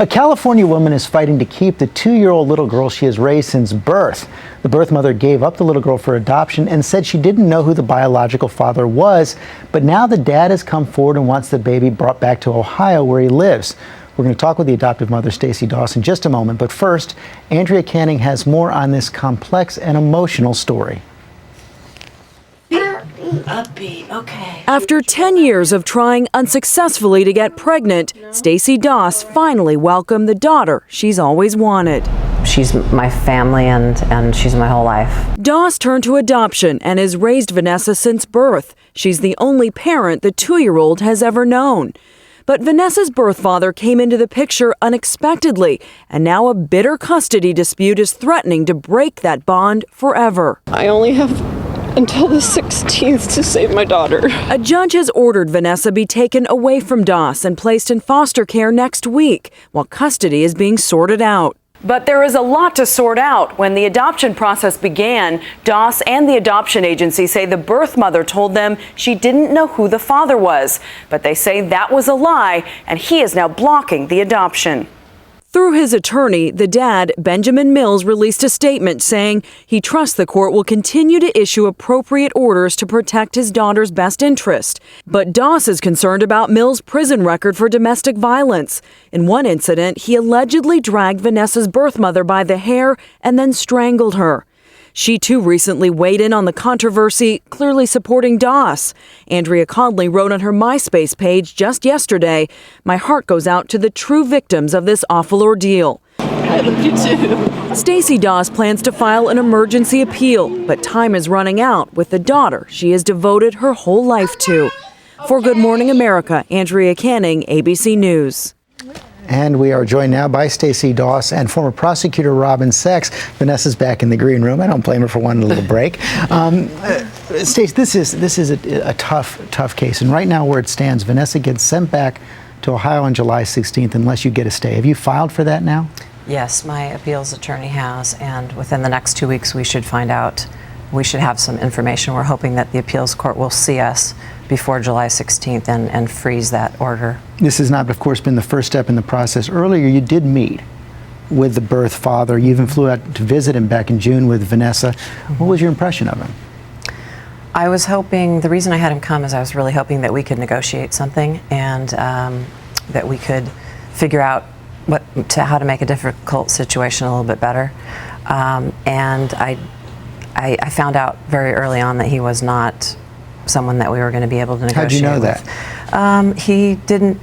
A California woman is fighting to keep the 2-year-old little girl she has raised since birth. The birth mother gave up the little girl for adoption and said she didn't know who the biological father was, but now the dad has come forward and wants the baby brought back to Ohio where he lives. We're going to talk with the adoptive mother, Stacey Doss, in just a moment, but first, Andrea Canning has more on this complex and emotional story. Upbeat, okay. After 10 years of trying unsuccessfully to get pregnant, Stacey Doss finally welcomed the daughter she's always wanted. She's my family and she's my whole life. Doss turned to adoption and has raised Vanessa since birth. She's the only parent the 2-year-old has ever known. But Vanessa's birth father came into the picture unexpectedly, and now a bitter custody dispute is threatening to break that bond forever. I only have until the 16th to save my daughter. A judge has ordered Vanessa be taken away from Doss and placed in foster care next week, while custody is being sorted out. But there is a lot to sort out. When the adoption process began, Doss and the adoption agency say the birth mother told them she didn't know who the father was. But they say that was a lie, and he is now blocking the adoption. Through his attorney, the dad, Benjamin Mills, released a statement saying he trusts the court will continue to issue appropriate orders to protect his daughter's best interest. But Doss is concerned about Mills' prison record for domestic violence. In one incident, he allegedly dragged Vanessa's birth mother by the hair and then strangled her. She, too, recently weighed in on the controversy, clearly supporting Doss. Andrea Conley wrote on her MySpace page just yesterday, "My heart goes out to the true victims of this awful ordeal." I love you too. Stacey Doss plans to file an emergency appeal, but time is running out with the daughter she has devoted her whole life to. For Good Morning America, Andrea Canning, ABC News. And we are joined now by Stacey Doss and former prosecutor Robin Sachs. Vanessa's back in the green room. I don't blame her for wanting a little break. Stacey, this is a tough case. And right now where it stands, Vanessa gets sent back to Ohio on July 16th unless you get a stay. Have you filed for that now? Yes, my appeals attorney has, and within the next 2 weeks we should find out. We should have some information. We're hoping that the appeals court will see us before July 16th and freeze that order. This has not, of course, been the first step in the process. Earlier, you did meet with the birth father. You even flew out to visit him back in June with Vanessa. What was your impression of him? I was hoping, the reason I had him come is I was really hoping that we could negotiate something and that we could figure out how to make a difficult situation a little bit better. And I found out very early on that he was not someone that we were going to be able to negotiate with. How'd you know that? He didn't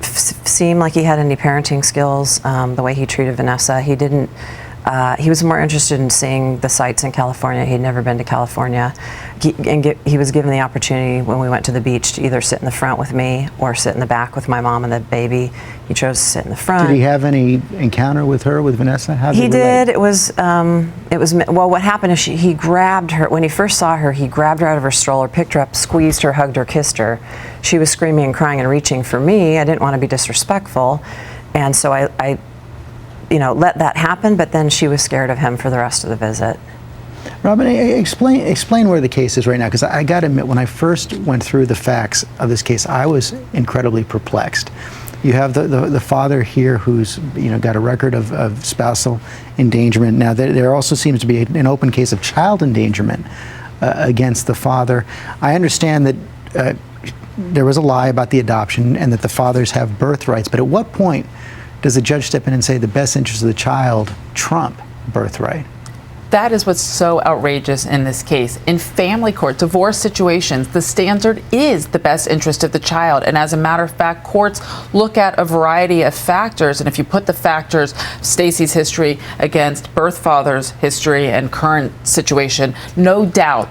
seem like he had any parenting skills. The way he treated Vanessa, he didn't. He was more interested in seeing the sights in California. He'd never been to California. He was given the opportunity when we went to the beach to either sit in the front with me or sit in the back with my mom and the baby. He chose to sit in the front. Did he have any encounter with her, with Vanessa? How did he did. It was well, what happened is he grabbed her. When he first saw her, he grabbed her out of her stroller, picked her up, squeezed her, hugged her, kissed her. She was screaming and crying and reaching for me. I didn't want to be disrespectful, and so I let that happen, but then she was scared of him for the rest of the visit. Robin, explain where the case is right now, because I got to admit, when I first went through the facts of this case, I was incredibly perplexed. You have the father here who's got a record of spousal endangerment. Now there also seems to be an open case of child endangerment against the father. I understand that there was a lie about the adoption and that the fathers have birthrights, but at what point does the judge step in and say the best interest of the child trump birthright? That is what's so outrageous in this case. In family court, divorce situations, the standard is the best interest of the child. And as a matter of fact, courts look at a variety of factors. And if you put the factors, Stacey's history against birth father's history and current situation, no doubt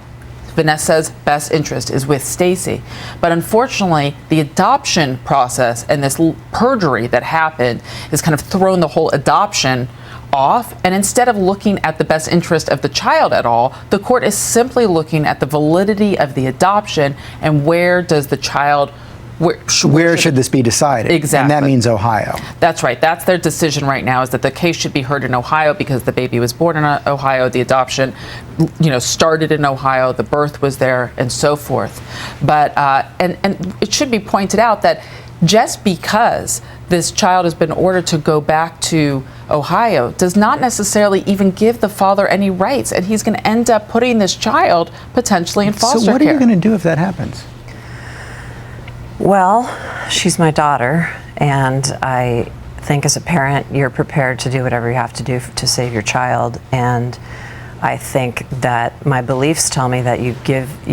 Vanessa's best interest is with Stacey. But unfortunately, the adoption process and this perjury that happened has kind of thrown the whole adoption off. And instead of looking at the best interest of the child at all, the court is simply looking at the validity of the adoption and where does the child Where should this be decided? Exactly. And that means Ohio. That's right. That's their decision right now, is that the case should be heard in Ohio because the baby was born in Ohio, the adoption, started in Ohio, the birth was there, and so forth. But and it should be pointed out that just because this child has been ordered to go back to Ohio does not necessarily even give the father any rights, and he's going to end up putting this child potentially in foster care. So what are you going to do if that happens? Well, she's my daughter, and I think as a parent, you're prepared to do whatever you have to do to save your child. And I think that my beliefs tell me that you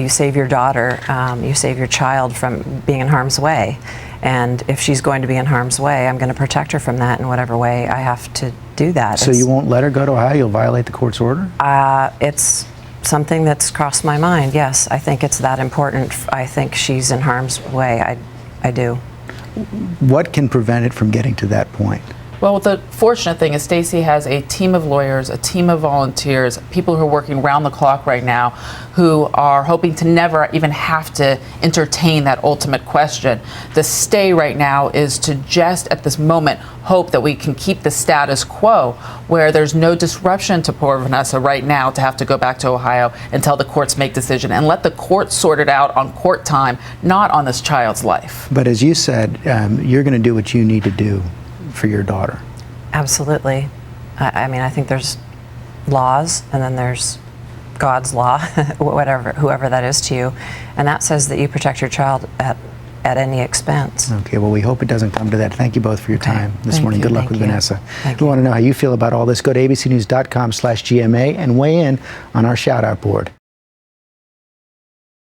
save your daughter, you save your child from being in harm's way. And if she's going to be in harm's way, I'm going to protect her from that in whatever way I have to do that. So you won't let her go to Ohio? You'll violate the court's order? It's something that's crossed my mind, yes. I think it's that important. I think she's in harm's way. I do. What can prevent it from getting to that point? Well, the fortunate thing is Stacey has a team of lawyers, a team of volunteers, people who are working round the clock right now who are hoping to never even have to entertain that ultimate question. The stay right now is to just at this moment hope that we can keep the status quo where there's no disruption to poor Vanessa right now to have to go back to Ohio until the courts make decision, and let the courts sort it out on court time, not on this child's life. But as you said, you're going to do what you need to do for your daughter. Absolutely. I mean, I think there's laws, and then there's God's law, whoever that is to you, and that says that you protect your child at any expense. Okay, well, we hope it doesn't come to that. Thank you both for your time this morning. Good luck with Vanessa. If you want to know how you feel about all this, go to abcnews.com/GMA and weigh in on our shout-out board.